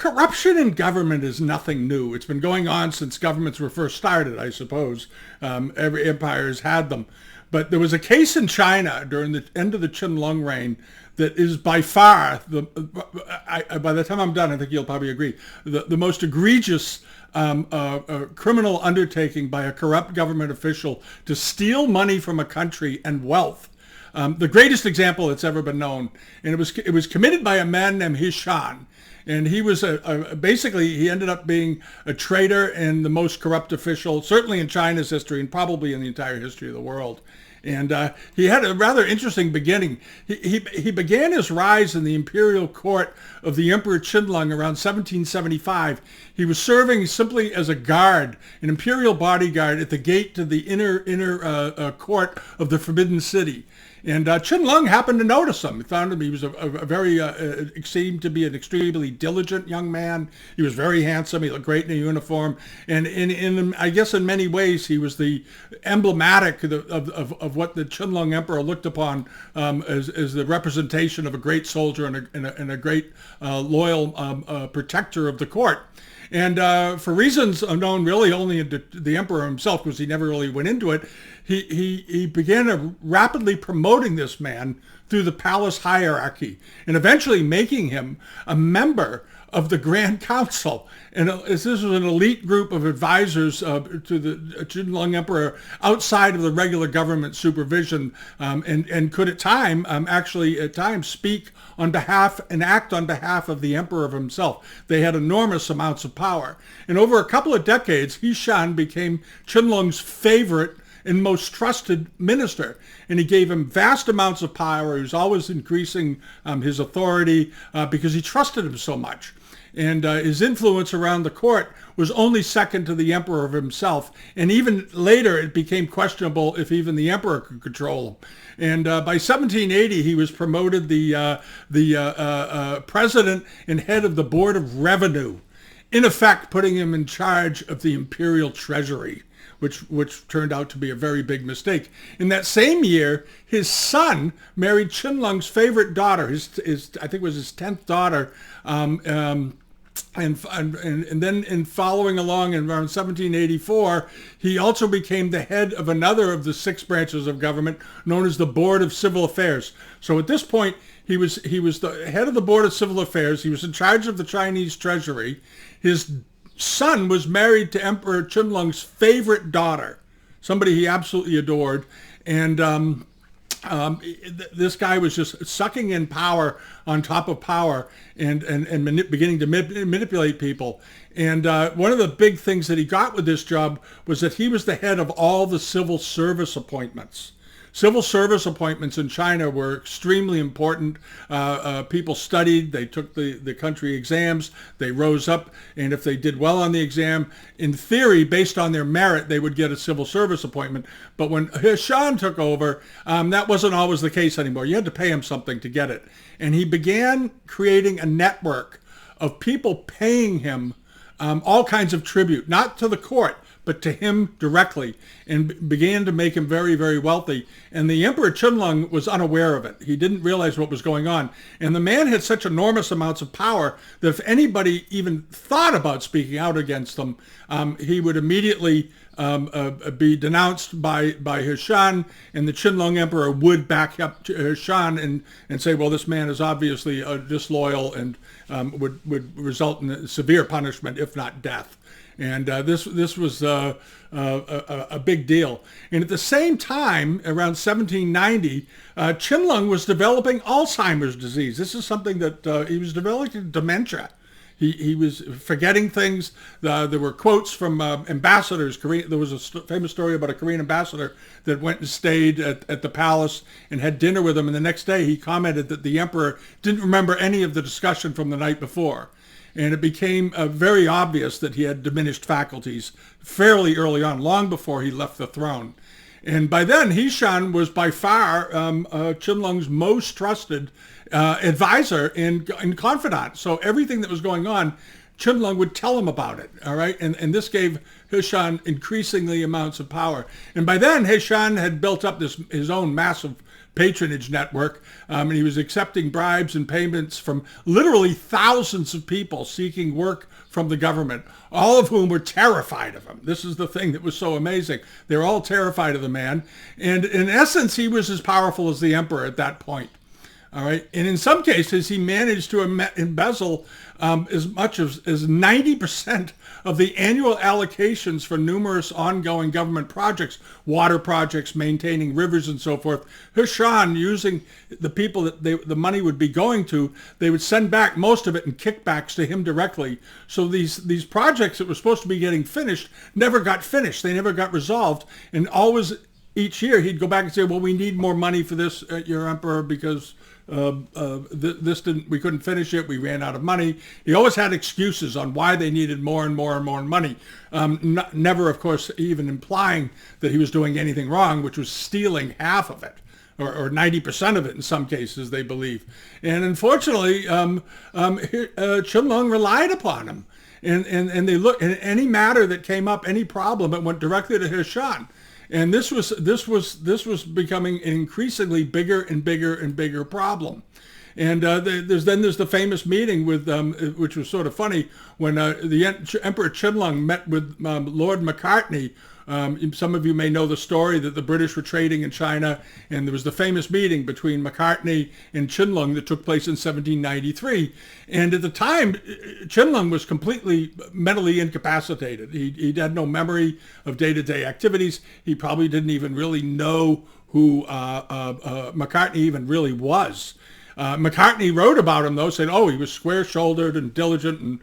Corruption in government is nothing new. It's been going on since governments were first started, I suppose. Every empire has had them. But there was a case in China during the end of the Qianlong reign that is by far, by the time I'm done, I think you'll probably agree, the most egregious criminal undertaking by a corrupt government official to steal money from a country and wealth. The greatest example that's ever been known. And it was committed by a man named Heshan. And he was basically, he ended up being a traitor and the most corrupt official, certainly in China's history and probably in the entire history of the world. And he had a rather interesting beginning. He began his rise in the imperial court of the Emperor Qianlong around 1775. He was serving simply as a guard, an imperial bodyguard at the gate to the inner court of the Forbidden City. And Qianlong happened to notice him. He found him. He was seemed to be an extremely diligent young man. He was very handsome. He looked great in a uniform. And I guess in many ways, he was the emblematic of what the Qianlong emperor looked upon as the representation of a great soldier and a great loyal protector of the court. And for reasons unknown really only to the emperor himself, because he never really went into it, he began rapidly promoting this man through the palace hierarchy and eventually making him a member of the Grand Council. And this was an elite group of advisors to the Qianlong Emperor outside of the regular government supervision, and could at times speak on behalf and act on behalf of the emperor himself. They had enormous amounts of power. And over a couple of decades, Heshan became Qianlong's favorite and most trusted minister. And he gave him vast amounts of power. He was always increasing his authority because he trusted him so much. And his influence around the court was only second to the emperor himself. And even later, it became questionable if even the emperor could control him. And by 1780, he was promoted the president and head of the Board of Revenue, in effect putting him in charge of the imperial treasury, which turned out to be a very big mistake. In that same year, his son married Qianlong's favorite daughter, his I think it was his 10th daughter, and then in following along in around 1784, he also became the head of another of the 6 branches of government known as the Board of Civil Affairs. So at this point, he was the head of the Board of Civil Affairs. He was in charge of the Chinese treasury. His son was married to Emperor Qianlong's favorite daughter, somebody he absolutely adored. And this guy was just sucking in power on top of power and beginning to manipulate people. And one of the big things that he got with this job was that he was the head of all the civil service appointments. Civil service appointments in China were extremely important. People studied, they took the country exams, they rose up, and if they did well on the exam, in theory, based on their merit, they would get a civil service appointment. But when Heshan took over, that wasn't always the case anymore. You had to pay him something to get it. And he began creating a network of people paying him all kinds of tribute, not to the court, but to him directly, and began to make him very, very wealthy. And the Emperor Qianlong was unaware of it. He didn't realize what was going on. And the man had such enormous amounts of power that if anybody even thought about speaking out against them, he would immediately be denounced by Heshan, and the Qianlong Emperor would back up Heshan and say, well, this man is obviously disloyal and would result in severe punishment, if not death. And this was a big deal. And at the same time, around 1790, Qianlong was developing Alzheimer's disease. This is something that he was developing dementia. He was forgetting things. There were quotes from ambassadors. There was a famous story about a Korean ambassador that went and stayed at the palace and had dinner with him. And the next day he commented that the emperor didn't remember any of the discussion from the night before. And it became very obvious that he had diminished faculties fairly early on, long before he left the throne. And by then, Heshan was by far Qianlong's most trusted advisor and confidant. So everything that was going on, Qianlong would tell him about it, all right? And this gave Heshan increasingly amounts of power. And by then, Heshan had built up his own massive patronage network, and he was accepting bribes and payments from literally thousands of people seeking work from the government, all of whom were terrified of him. This is the thing that was so amazing. They were all terrified of the man. And in essence, he was as powerful as the emperor at that point. All right. And in some cases, he managed to embezzle as much as 90% of the annual allocations for numerous ongoing government projects, water projects, maintaining rivers and so forth. Heshan, using the people that the money would be going to, they would send back most of it in kickbacks to him directly. So these projects that were supposed to be getting finished never got finished. They never got resolved. And always each year he'd go back and say, well, we need more money for this, your emperor, because we couldn't finish it. We ran out of money. He always had excuses on why they needed more and more and more money. Never, of course, even implying that he was doing anything wrong, which was stealing half of it, or 90% of it in some cases, they believe. And unfortunately, Qianlong relied upon him. And they looked at any matter that came up, any problem, it went directly to Heshan. And this was becoming an increasingly bigger and bigger and bigger problem. And there's the famous meeting with which was sort of funny when the Emperor Qianlong met with Lord Macartney. Some of you may know the story that the British were trading in China, and there was the famous meeting between Macartney and Qianlong that took place in 1793. And at the time, Qianlong was completely mentally incapacitated. He had no memory of day-to-day activities. He probably didn't even really know who Macartney even really was. Macartney wrote about him, though, saying, oh, he was square-shouldered and diligent and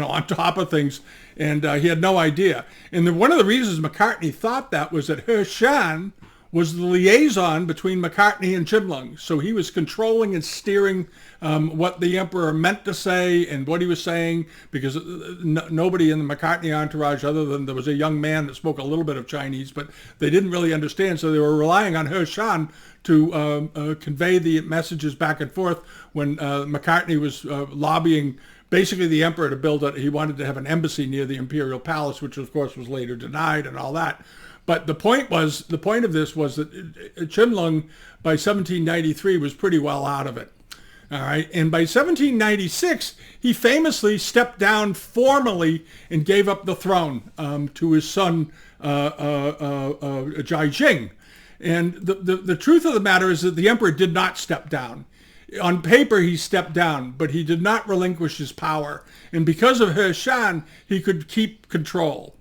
on top of things, and he had no idea. And one of the reasons Macartney thought that was that Heshan was the liaison between Macartney and Qianlong. So he was controlling and steering what the emperor meant to say and what he was saying, because nobody in the Macartney entourage, other than there was a young man that spoke a little bit of Chinese, but they didn't really understand. So they were relying on Heshan to convey the messages back and forth when Macartney was lobbying basically the emperor to he wanted to have an embassy near the imperial palace, which of course was later denied and all that. But the point of this was that Qianlong by 1793 was pretty well out of it. All right. And by 1796, he famously stepped down formally and gave up the throne to his son, Jing. And the truth of the matter is that the emperor did not step down. On paper, he stepped down, but he did not relinquish his power. And because of Heshan, he could keep control.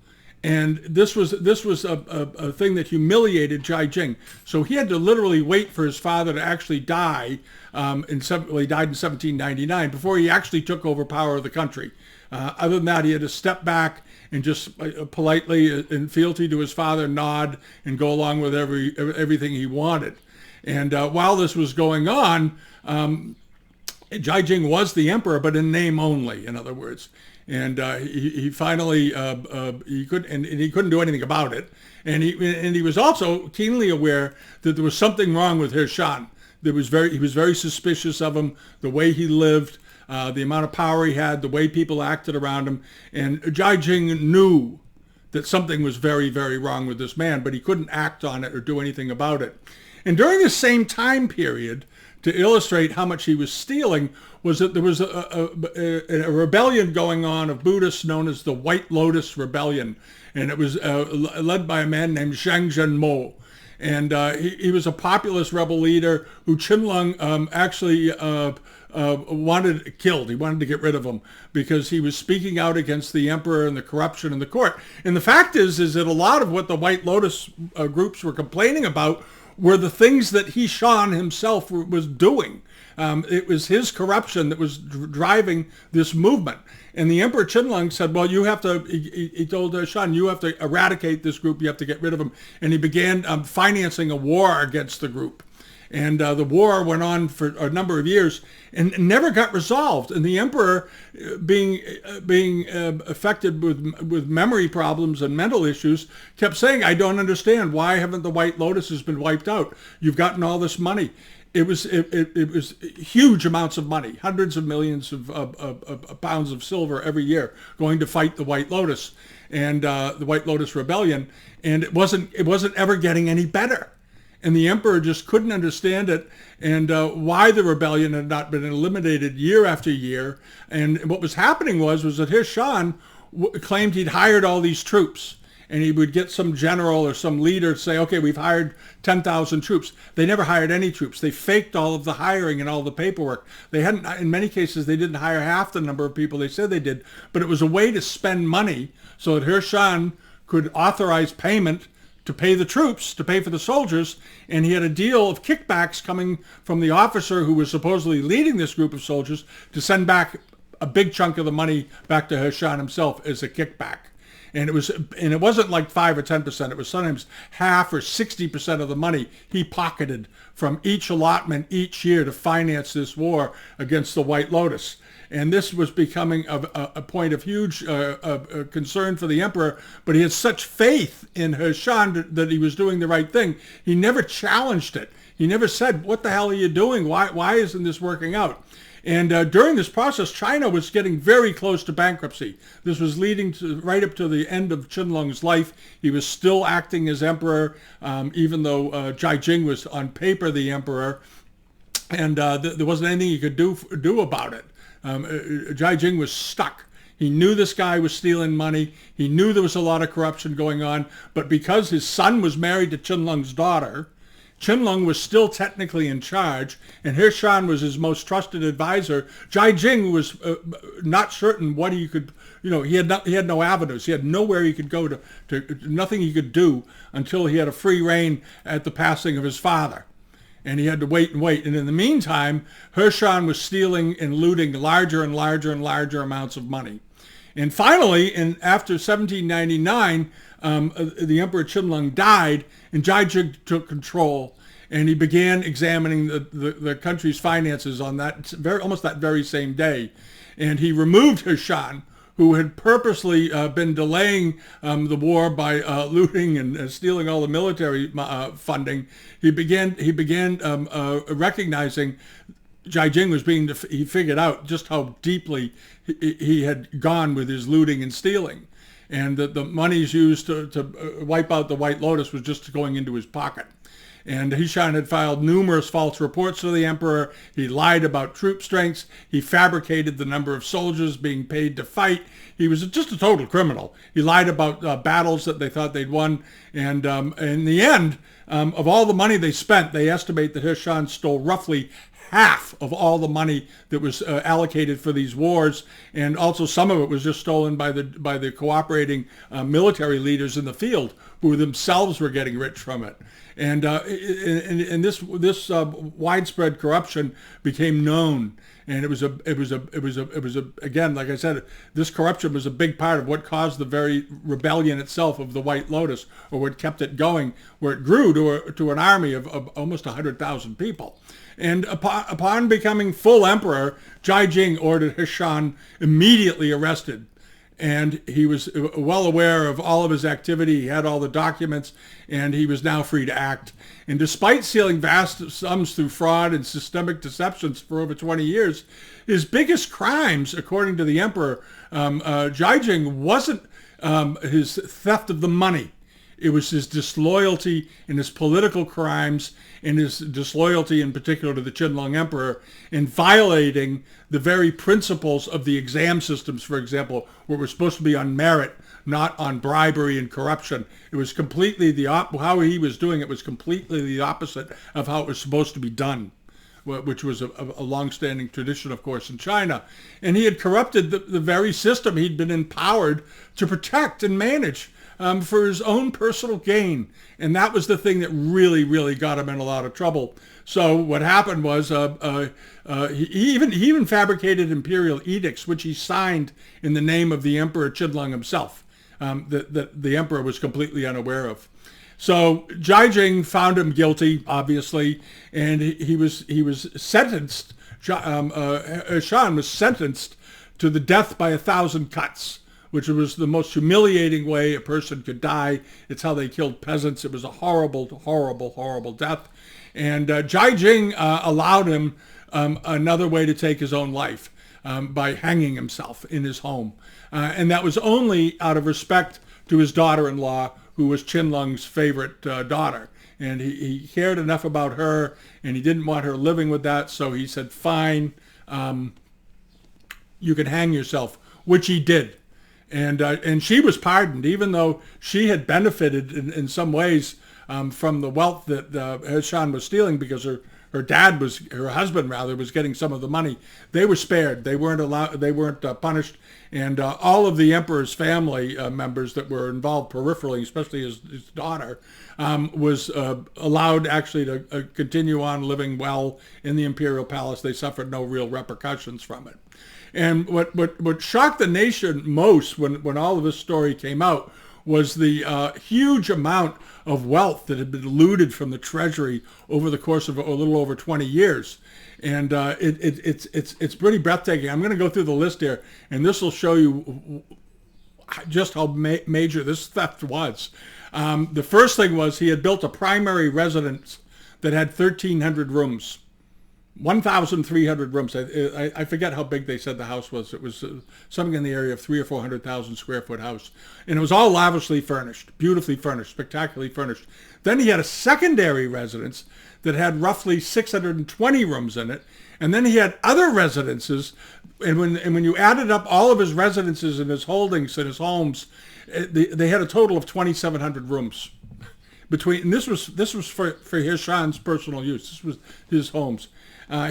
And this was a thing that humiliated Jing. So he had to literally wait for his father to actually die. He died in 1799 before he actually took over power of the country. Other than that, he had to step back and just politely, in fealty to his father, nod and go along with everything he wanted. And while this was going on, Jing was the emperor, but in name only, in other words. And he finally he couldn't do anything about it. And he was also keenly aware that there was something wrong with Heshan. He was very suspicious of him, the way he lived, the amount of power he had, the way people acted around him. And Jing knew that something was very, very wrong with this man, but he couldn't act on it or do anything about it. And during the same time period, to illustrate how much he was stealing, was that there was a rebellion going on of Buddhists known as the White Lotus Rebellion. And it was led by a man named Zhang Zhenmo. And he was a populist rebel leader who Qianlong actually wanted killed. He wanted to get rid of him because he was speaking out against the emperor and the corruption in the court. And the fact is that a lot of what the White Lotus groups were complaining about were the things that Heshan himself was doing. It was his corruption that was driving this movement. And the Emperor Qianlong said, well, you have to, he told Heshan, you have to eradicate this group, you have to get rid of them. And he began financing a war against the group. And the war went on for a number of years and never got resolved. And the emperor, being affected with memory problems and mental issues, kept saying, I don't understand. Why haven't the White Lotuses been wiped out? You've gotten all this money. It was huge amounts of money, hundreds of millions of pounds of silver every year going to fight the White Lotus and the White Lotus Rebellion. And it wasn't ever getting any better. and the emperor just couldn't understand it, and why the rebellion had not been eliminated year after year. And what was happening was that Heshan claimed he'd hired all these troops, and he would get some general or some leader to say, okay, we've hired 10,000 troops. They never hired any troops. They faked all of the hiring and all the paperwork. They hadn't, in many cases, they didn't hire half the number of people they said they did, but it was a way to spend money so that Heshan could authorize payment to pay the troops, to pay for the soldiers, and he had a deal of kickbacks coming from the officer who was supposedly leading this group of soldiers to send back a big chunk of the money back to Heshan himself as a kickback. And it wasn't like 5 or 10%. It was sometimes half or 60% of the money he pocketed from each allotment each year to finance this war against the White Lotus. And this was becoming a point of huge concern for the emperor. But he had such faith in Heshan that he was doing the right thing. He never challenged it. He never said, "What the hell are you doing? Why isn't this working out?" And during this process, China was getting very close to bankruptcy. This was leading to right up to the end of Qianlong's life. He was still acting as emperor, even though Jing was on paper the emperor, and there wasn't anything he could do about it. Jing was stuck. He knew this guy was stealing money. He knew there was a lot of corruption going on, but because his son was married to Qianlong's daughter, Qianlong was still technically in charge, and Heshan was his most trusted advisor. Jing was not certain what he could, he had no avenues. He had nowhere he could go to nothing he could do until he had a free reign at the passing of his father. And he had to wait and wait. And in the meantime, Heshan was stealing and looting larger and larger and larger amounts of money. And finally, after 1799, the Emperor Qianlong died, and Jing took control, and he began examining the country's finances on almost that very same day. And he removed Heshan, who had purposely been delaying the war by looting and stealing all the military funding. He began recognizing Jing was he figured out just how deeply he had gone with his looting and stealing, and that the monies used to wipe out the White Lotus was just going into his pocket. And Heshan had filed numerous false reports to the emperor. He lied about troop strengths. He fabricated the number of soldiers being paid to fight. He was just a total criminal. He lied about battles that they thought they'd won. And in the end, of all the money they spent, they estimate that Heshan stole roughly half of all the money that was allocated for these wars, and also some of it was just stolen by the cooperating military leaders in the field, who themselves were getting rich from it. And this widespread corruption became known, and it was again, like I said, this corruption was a big part of what caused the very rebellion itself of the White Lotus, or what kept it going, where it grew to an army of almost 100,000 people. And upon becoming full emperor, Jing ordered Heshan immediately arrested. And he was well aware of all of his activity. He had all the documents, and he was now free to act. And despite stealing vast sums through fraud and systemic deceptions for over 20 years, his biggest crimes, according to the emperor, Jing, wasn't his theft of the money. It was his disloyalty and his political crimes, and his disloyalty in particular to the Qianlong emperor, in violating the very principles of the exam systems, for example, where we're supposed to be on merit, not on bribery and corruption. It was completely how he was doing it was completely the opposite of how it was supposed to be done, which was a long-standing tradition, of course, in China. And he had corrupted the very system he'd been empowered to protect and manage for his own personal gain. And that was the thing that really, really got him in a lot of trouble. So what happened was he even fabricated imperial edicts, which he signed in the name of the Emperor Qianlong himself, that the emperor was completely unaware of. So Jing found him guilty, obviously, and he was sentenced. Heshan was sentenced to the death by 1,000 cuts, which was the most humiliating way a person could die. It's how they killed peasants. It was a horrible, horrible, horrible death. And Jing allowed him another way to take his own life by hanging himself in his home. And that was only out of respect to his daughter-in-law, who was Qianlong's favorite daughter. and he cared enough about her, and he didn't want her living with that, so he said, fine, you can hang yourself, which he did. And she was pardoned, even though she had benefited in some ways from the wealth that Heshan was stealing, because her husband was getting some of the money. They were spared. They weren't punished. And all of the emperor's family members that were involved peripherally, especially his daughter, was allowed actually to continue on living well in the imperial palace. They suffered no real repercussions from it. And what shocked the nation most when all of this story came out was the huge amount of wealth that had been looted from the treasury over the course of a little over 20 years. And it's pretty breathtaking. I'm going to go through the list here, and this will show you just how major this theft was. The first thing was he had built a primary residence that had 1,300 rooms. 1,300 rooms. I forget how big they said the house was. It was something in the area of 300,000 or 400,000 square foot house. And it was all lavishly furnished, beautifully furnished, spectacularly furnished. Then he had a secondary residence that had roughly 620 rooms in it. And then he had other residences. And when you added up all of his residences and his holdings and his homes, they had a total of 2,700 rooms. And this was for Heshan's personal use. This was his homes.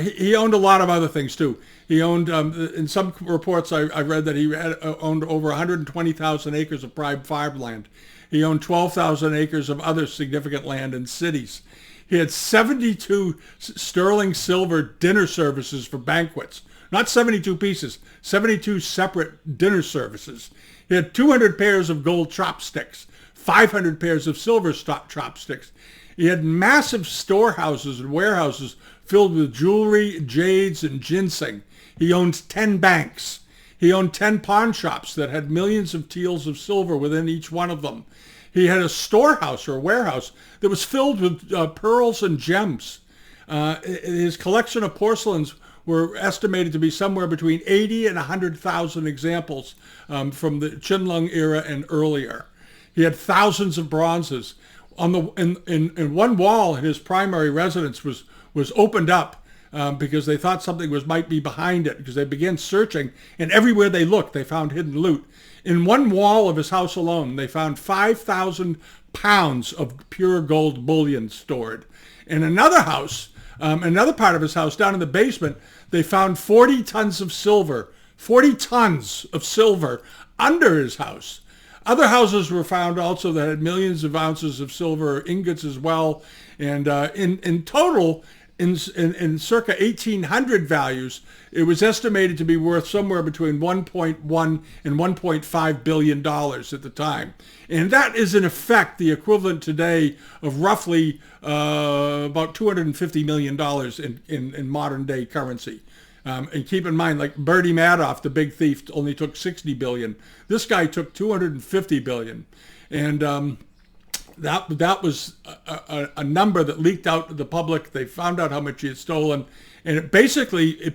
He owned a lot of other things too. He owned, in some reports I read that he owned over 120,000 acres of prime farmland. He owned 12,000 acres of other significant land in cities. He had 72 sterling silver dinner services for banquets. Not 72 pieces, 72 separate dinner services. He had 200 pairs of gold chopsticks, 500 pairs of silver chopsticks. He had massive storehouses and warehouses filled with jewelry, jades, and ginseng. He owned 10 banks. He owned 10 pawn shops that had millions of taels of silver within each one of them. He had a storehouse or a warehouse that was filled with pearls and gems. His collection of porcelains were estimated to be somewhere between 80 and 100,000 examples from the Qianlong era and earlier. He had thousands of bronzes. In one wall in his primary residence was opened up because they thought something might be behind it, because they began searching, and everywhere they looked, they found hidden loot. In one wall of his house alone, they found 5,000 pounds of pure gold bullion stored. In another house, another part of his house, down in the basement, they found 40 tons of silver, 40 tons of silver under his house. Other houses were found also that had millions of ounces of silver ingots as well. And in total, in circa 1800 values, it was estimated to be worth somewhere between 1.1 and 1.5 billion dollars at the time. And that is in effect the equivalent today of roughly about $250 million in modern day currency. And keep in mind, like Bertie Madoff, the big thief, only took 60 billion. This guy took 250 billion. And that was a number that leaked out to the public. They found out how much he had stolen. And it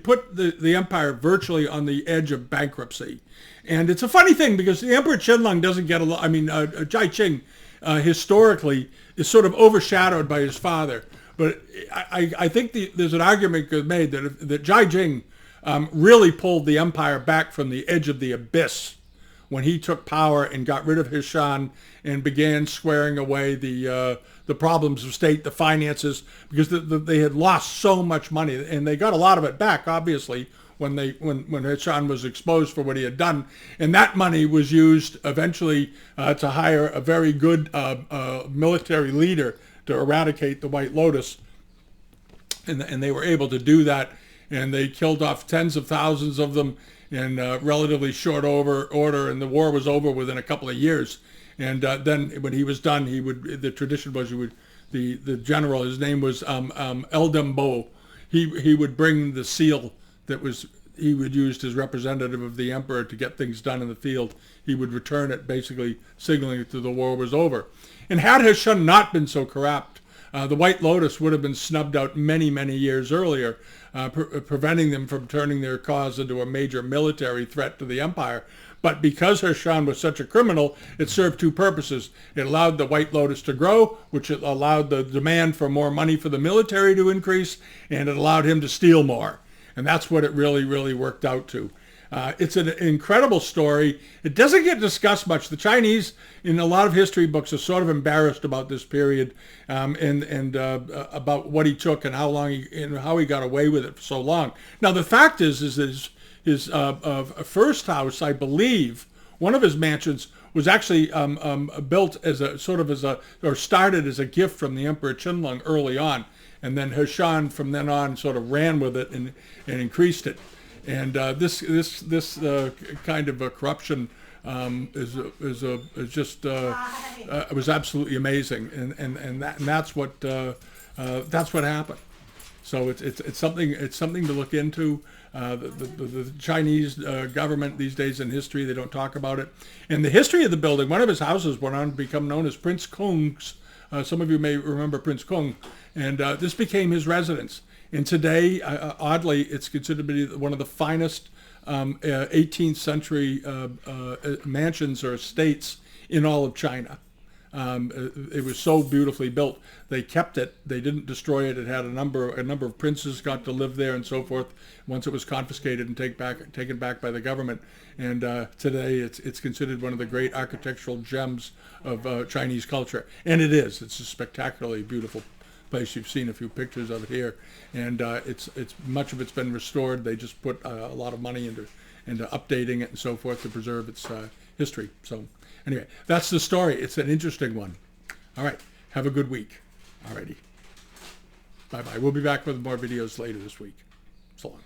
put the empire virtually on the edge of bankruptcy. And it's a funny thing because the Emperor Qianlong doesn't get a lot. I mean, Jai Qing historically is sort of overshadowed by his father. But I think there's an argument made that Jai Qing really pulled the empire back from the edge of the abyss when he took power and got rid of Heshan and began squaring away the problems of state, the finances, because they had lost so much money, and they got a lot of it back, obviously, when Heshan was exposed for what he had done, and that money was used eventually to hire a very good military leader to eradicate the White Lotus, and they were able to do that, and they killed off tens of thousands of them in relatively short order, and the war was over within a couple of years. And then when he was done, the tradition was the general, his name was Eldem Bo, he would bring the seal that he would use as representative of the emperor to get things done in the field. He would return it, basically signaling that the war was over. And had Heshan not been so corrupt, The White Lotus would have been snubbed out many, many years earlier, preventing them from turning their cause into a major military threat to the empire. But because Heshan was such a criminal, it served two purposes. It allowed the White Lotus to grow, which allowed the demand for more money for the military to increase, and it allowed him to steal more. And that's what it really, really worked out to. It's an incredible story. It doesn't get discussed much. The Chinese, in a lot of history books, are sort of embarrassed about this period and about what he took and how he got away with it for so long. Now, the fact is that his first house, I believe, one of his mansions was actually built as started as a gift from the Emperor Qianlong early on, and then Heshan from then on sort of ran with it and increased it. And this kind of a corruption was absolutely amazing, and that's what happened. So it's something to look into. The Chinese government these days in history, they don't talk about it. And the history of the building, one of his houses went on to become known as Prince Kung's. Some of you may remember Prince Kung, and this became his residence. And today, oddly, it's considered to be one of the finest 18th century mansions or estates in all of China. It was so beautifully built. They kept it. They didn't destroy it. It had a number of princes got to live there and so forth. Once it was confiscated and taken back by the government. And today, it's considered one of the great architectural gems of Chinese culture. And it is. It's a spectacularly beautiful place. You've seen a few pictures of it here, and it's much of it's been restored. They just put a lot of money into updating it and so forth to preserve its history. So anyway, that's the story. It's an interesting one. All right, have a good week. All righty, bye bye. We'll be back with more videos later this week. So long.